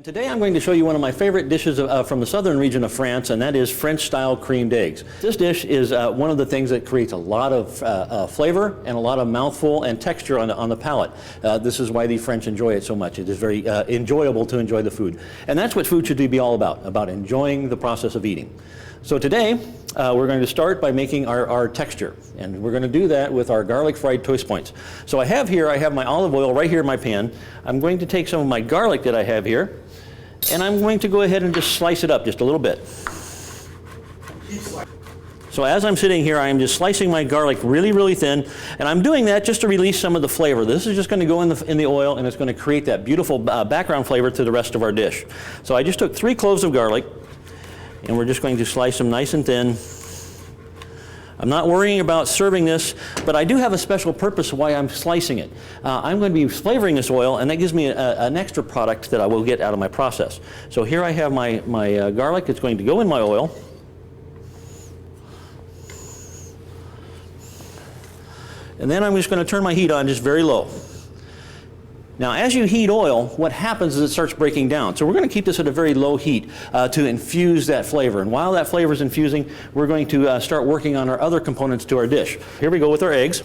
Today I'm going to show you one of my favorite dishes from the southern region of France, and that is French-style creamed eggs. This dish is one of the things that creates a lot of flavor and a lot of mouthful and texture on the palate. This is why the French enjoy it so much. It is very enjoyable to enjoy the food. And that's what food should be all about enjoying the process of eating. So today we're going to start by making our texture, and we're going to do that with our garlic fried toast points. So I have my olive oil right here in my pan. I'm going to take some of my garlic that I have here, and I'm going to go ahead and just slice it up just a little bit. So as I'm sitting here, I am just slicing my garlic really, really thin, and I'm doing that just to release some of the flavor. This is just going to go in the oil, and it's going to create that beautiful background flavor to the rest of our dish. So I just took 3 cloves of garlic, and we're just going to slice them nice and thin. I'm not worrying about serving this, but I do have a special purpose why I'm slicing it. I'm going to be flavoring this oil, and that gives me an extra product that I will get out of my process. So here I have my garlic. It's going to go in my oil. And then I'm just going to turn my heat on just very low. Now, as you heat oil, what happens is it starts breaking down. So we're going to keep this at a very low heat to infuse that flavor. And while that flavor is infusing, we're going to start working on our other components to our dish. Here we go with our eggs.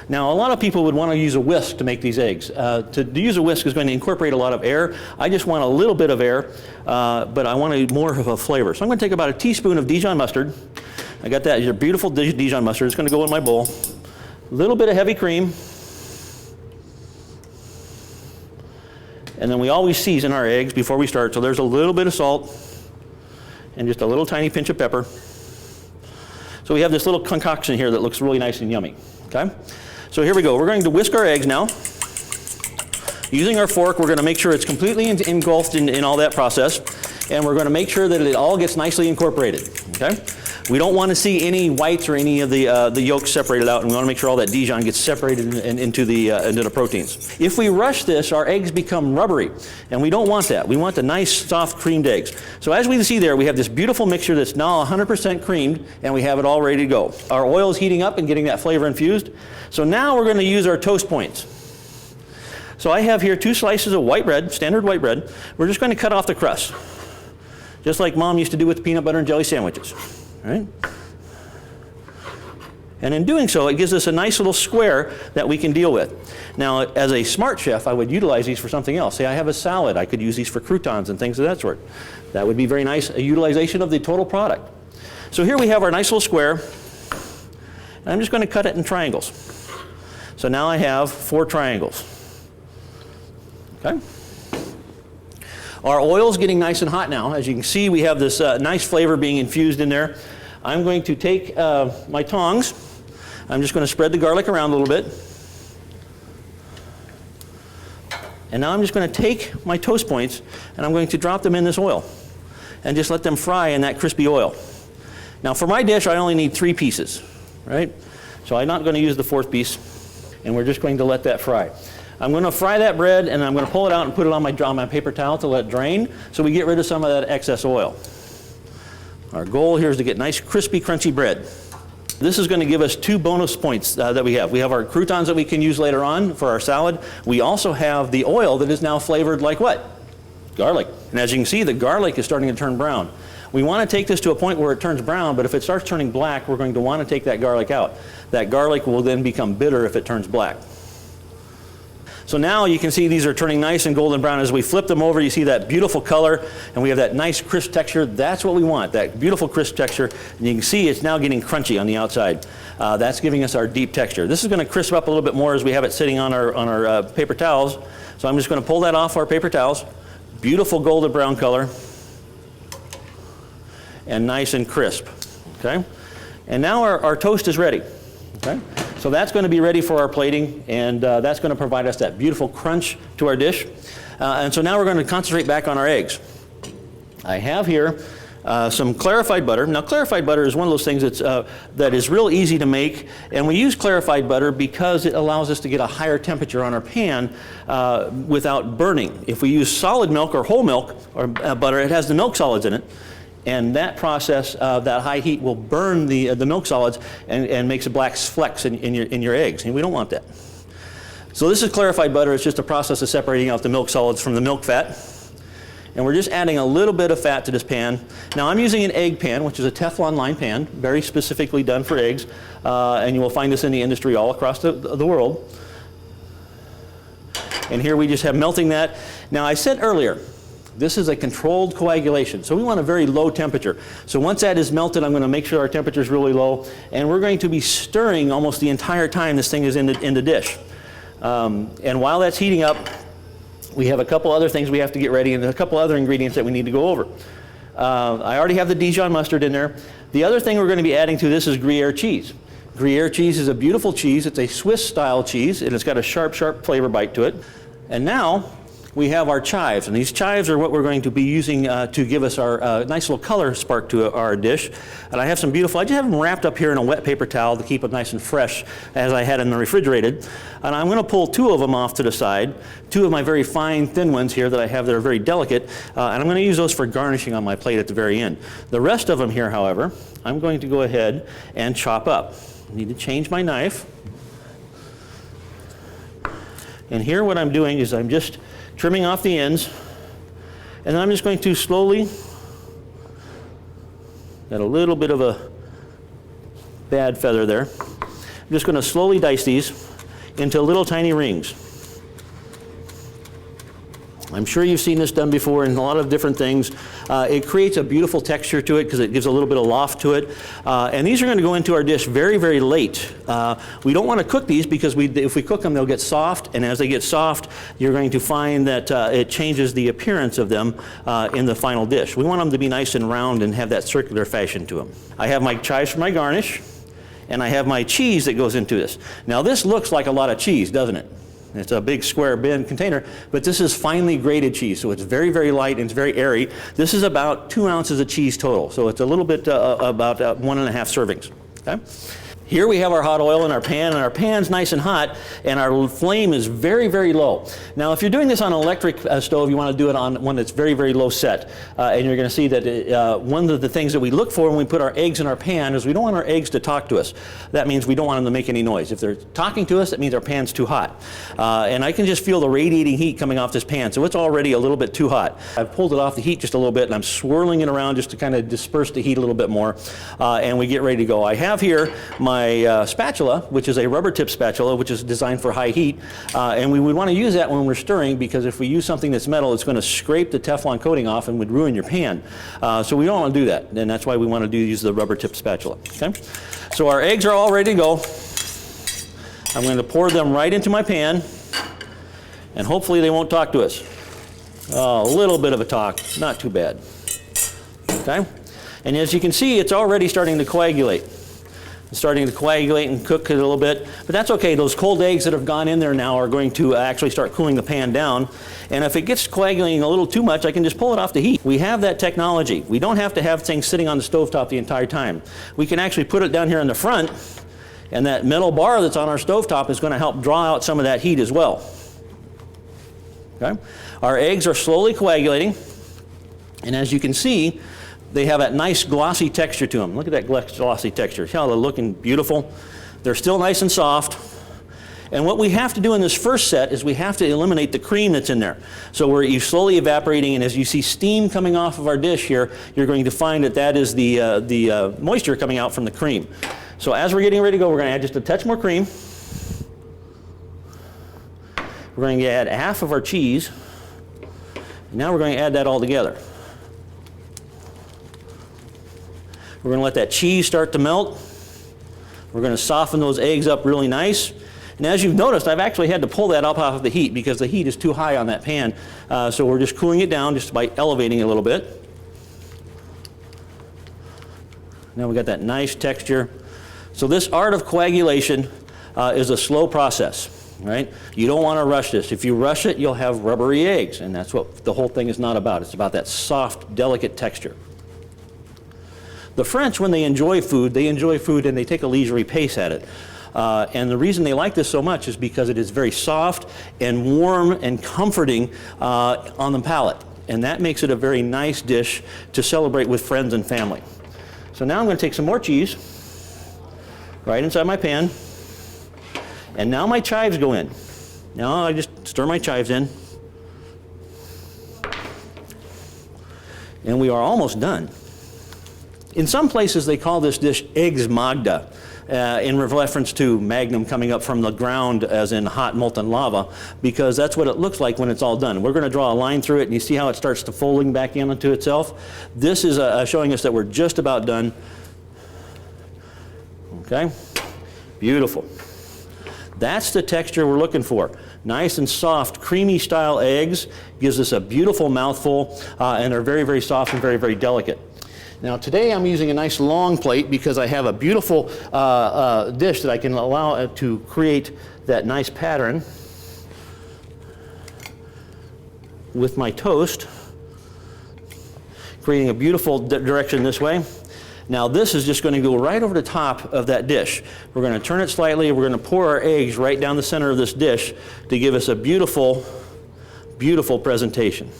Now, a lot of people would want to use a whisk to make these eggs. To use a whisk is going to incorporate a lot of air. I just want a little bit of air, but I want more of a flavor. So I'm going to take about a teaspoon of Dijon mustard. I got that, your beautiful Dijon mustard. It's going to go in my bowl. A little bit of heavy cream. And then we always season our eggs before we start. So there's a little bit of salt and just a little tiny pinch of pepper. So we have this little concoction here that looks really nice and yummy. Okay? So here we go. We're going to whisk our eggs now. Using our fork, we're going to make sure it's completely engulfed in all that process, and we're going to make sure that it all gets nicely incorporated. Okay? We don't want to see any whites or any of the yolks separated out, and we want to make sure all that Dijon gets separated into the proteins. If we rush this, our eggs become rubbery, and we don't want that. We want the nice, soft, creamed eggs. So as we see there, we have this beautiful mixture that's now 100% creamed, and we have it all ready to go. Our oil is heating up and getting that flavor infused. So now we're going to use our toast points. So I have here 2 slices of white bread, standard white bread. We're just going to cut off the crust, just like Mom used to do with peanut butter and jelly sandwiches. Right? And in doing so, it gives us a nice little square that we can deal with. Now, as a smart chef, I would utilize these for something else. Say I have a salad, I could use these for croutons and things of that sort. That would be very nice, a utilization of the total product. So here we have our nice little square, and I'm just going to cut it in triangles. So now I have 4 triangles. Okay? Our oil's getting nice and hot now. As you can see, we have this nice flavor being infused in there. I'm going to take my tongs. I'm just going to spread the garlic around a little bit. And now I'm just going to take my toast points, and I'm going to drop them in this oil and just let them fry in that crispy oil. Now for my dish, I only need 3 pieces, right? So I'm not going to use the 4th piece, and we're just going to let that fry. I'm going to fry that bread, and I'm going to pull it out and put it on my paper towel to let it drain, so we get rid of some of that excess oil. Our goal here is to get nice, crispy, crunchy bread. This is going to give us 2 bonus points that we have. We have our croutons that we can use later on for our salad. We also have the oil that is now flavored like what? Garlic. And as you can see, the garlic is starting to turn brown. We want to take this to a point where it turns brown, but if it starts turning black, we're going to want to take that garlic out. That garlic will then become bitter if it turns black. So now you can see these are turning nice and golden brown. As we flip them over, you see that beautiful color, and we have that nice crisp texture. That's what we want, that beautiful crisp texture. And you can see it's now getting crunchy on the outside. That's giving us our deep texture. This is going to crisp up a little bit more as we have it sitting on our paper towels. So I'm just going to pull that off our paper towels. Beautiful golden brown color, and nice and crisp. Okay? And now our toast is ready. Okay? So that's going to be ready for our plating, and that's going to provide us that beautiful crunch to our dish. And so now we're going to concentrate back on our eggs. I have here some clarified butter. Now, clarified butter is one of those things that is real easy to make, and we use clarified butter because it allows us to get a higher temperature on our pan without burning. If we use solid milk or whole milk or butter, it has the milk solids in it. and that process, that high heat will burn the milk solids and makes black flecks in your eggs, and we don't want that. So this is clarified butter. It's just a process of separating out the milk solids from the milk fat. And we're just adding a little bit of fat to this pan. Now I'm using an egg pan, which is a Teflon lined pan, very specifically done for eggs. And you will find this in the industry all across the world. And here we just have melting that. Now I said earlier, this is a controlled coagulation, so we want a very low temperature. So once that is melted, I'm going to make sure our temperature is really low, and we're going to be stirring almost the entire time this thing is in the dish. And while that's heating up, we have a couple other things we have to get ready and a couple other ingredients that we need to go over. I already have the Dijon mustard in there. The other thing we're going to be adding to this is Gruyere cheese. Gruyere cheese is a beautiful cheese. It's a Swiss-style cheese, and it's got a sharp, sharp flavor bite to it. And now we have our chives, and these chives are what we're going to be using to give us our nice little color spark to our dish. And I have some beautiful, I just have them wrapped up here in a wet paper towel to keep them nice and fresh as I had in the refrigerated. And I'm going to pull 2 of them off to the side, 2 of my very fine thin ones here that I have that are very delicate, and I'm going to use those for garnishing on my plate at the very end. The rest of them here, however, I'm going to go ahead and chop up. I need to change my knife. And here what I'm doing is I'm just trimming off the ends, and then I'm just going to slowly, got a little bit of a bad feather there, I'm just going to slowly dice these into little tiny rings. I'm sure you've seen this done before in a lot of different things. It creates a beautiful texture to it because it gives a little bit of loft to it. And these are going to go into our dish very, very late. We don't want to cook these because if we cook them, they'll get soft. And as they get soft, you're going to find that it changes the appearance of them in the final dish. We want them to be nice and round and have that circular fashion to them. I have my chives for my garnish, and I have my cheese that goes into this. Now this looks like a lot of cheese, doesn't it? It's a big square bin container, but this is finely grated cheese, so it's very, very light and it's very airy. This is about 2 ounces of cheese total, so it's a little bit about 1.5 servings. Okay? Here we have our hot oil in our pan, and our pan's nice and hot, and our flame is very, very low. Now, if you're doing this on an electric stove, you want to do it on one that's very, very low set. And you're going to see that one of the things that we look for when we put our eggs in our pan is we don't want our eggs to talk to us. That means we don't want them to make any noise. If they're talking to us, that means our pan's too hot. And I can just feel the radiating heat coming off this pan, so it's already a little bit too hot. I've pulled it off the heat just a little bit, and I'm swirling it around just to kind of disperse the heat a little bit more, and we get ready to go. I have here my spatula, which is a rubber tip spatula, which is designed for high heat, and we would want to use that when we're stirring, because if we use something that's metal, it's going to scrape the Teflon coating off and would ruin your pan. So we don't want to do that, and that's why we want to use the rubber tip spatula. Okay? So our eggs are all ready to go. I'm going to pour them right into my pan, and hopefully they won't talk to us. Oh, a little bit of a talk, not too bad. Okay? And as you can see, it's already starting to coagulate. It's starting to coagulate and cook it a little bit, but that's okay. Those cold eggs that have gone in there now are going to actually start cooling the pan down, and if it gets coagulating a little too much, I can just pull it off the heat. We have that technology. We don't have to have things sitting on the stovetop the entire time. We can actually put it down here in the front, and that metal bar that's on our stovetop is going to help draw out some of that heat as well. Okay? Our eggs are slowly coagulating, and as you can see, they have that nice glossy texture to them. Look at that glossy texture. See how they're looking beautiful? They're still nice and soft. And what we have to do in this first set is we have to eliminate the cream that's in there. So we're slowly evaporating, and as you see steam coming off of our dish here, you're going to find that that is the moisture coming out from the cream. So as we're getting ready to go, we're going to add just a touch more cream. We're going to add half of our cheese. And now we're going to add that all together. We're going to let that cheese start to melt. We're going to soften those eggs up really nice. And as you've noticed, I've actually had to pull that up off of the heat because the heat is too high on that pan. So we're just cooling it down just by elevating it a little bit. Now we got that nice texture. So this art of coagulation is a slow process, right? You don't want to rush this. If you rush it, you'll have rubbery eggs, and that's what the whole thing is not about. It's about that soft, delicate texture. The French, when they enjoy food and they take a leisurely pace at it. And the reason they like this so much is because it is very soft and warm and comforting on the palate. And that makes it a very nice dish to celebrate with friends and family. So now I'm going to take some more cheese right inside my pan. And now my chives go in. Now I just stir my chives in. And we are almost done. In some places they call this dish eggs magda, in reference to magnum coming up from the ground as in hot molten lava, because that's what it looks like when it's all done. We're going to draw a line through it, and you see how it starts to folding back into itself? This is showing us that we're just about done. Okay? Beautiful. That's the texture we're looking for. Nice and soft, creamy style eggs. Gives us a beautiful mouthful, and are very, very soft and very, very delicate. Now today I'm using a nice long plate because I have a beautiful dish that I can allow to create that nice pattern with my toast, creating a beautiful direction this way. Now this is just going to go right over the top of that dish. We're going to turn it slightly, we're going to pour our eggs right down the center of this dish to give us a beautiful, beautiful presentation.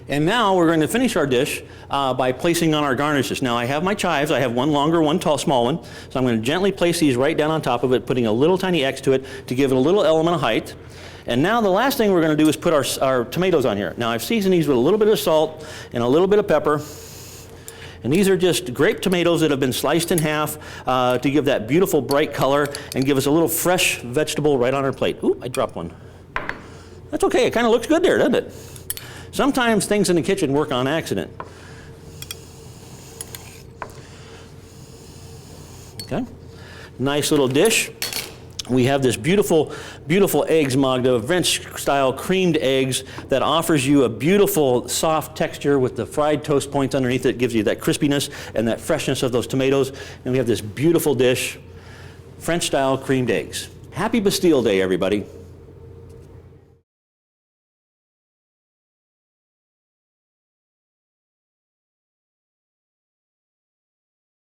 And now we're going to finish our dish by placing on our garnishes. Now I have my chives. I have one longer, one tall, small one. So I'm going to gently place these right down on top of it, putting a little tiny X to it to give it a little element of height. And now the last thing we're going to do is put our tomatoes on here. Now I've seasoned these with a little bit of salt and a little bit of pepper. And these are just grape tomatoes that have been sliced in half to give that beautiful bright color and give us a little fresh vegetable right on our plate. Ooh, I dropped one. That's okay. It kind of looks good there, doesn't it? Sometimes things in the kitchen work on accident. Okay, nice little dish. We have this beautiful, beautiful eggs magda, French-style creamed eggs that offers you a beautiful, soft texture with the fried toast points underneath it. Gives you that crispiness and that freshness of those tomatoes. And we have this beautiful dish, French-style creamed eggs. Happy Bastille Day, everybody.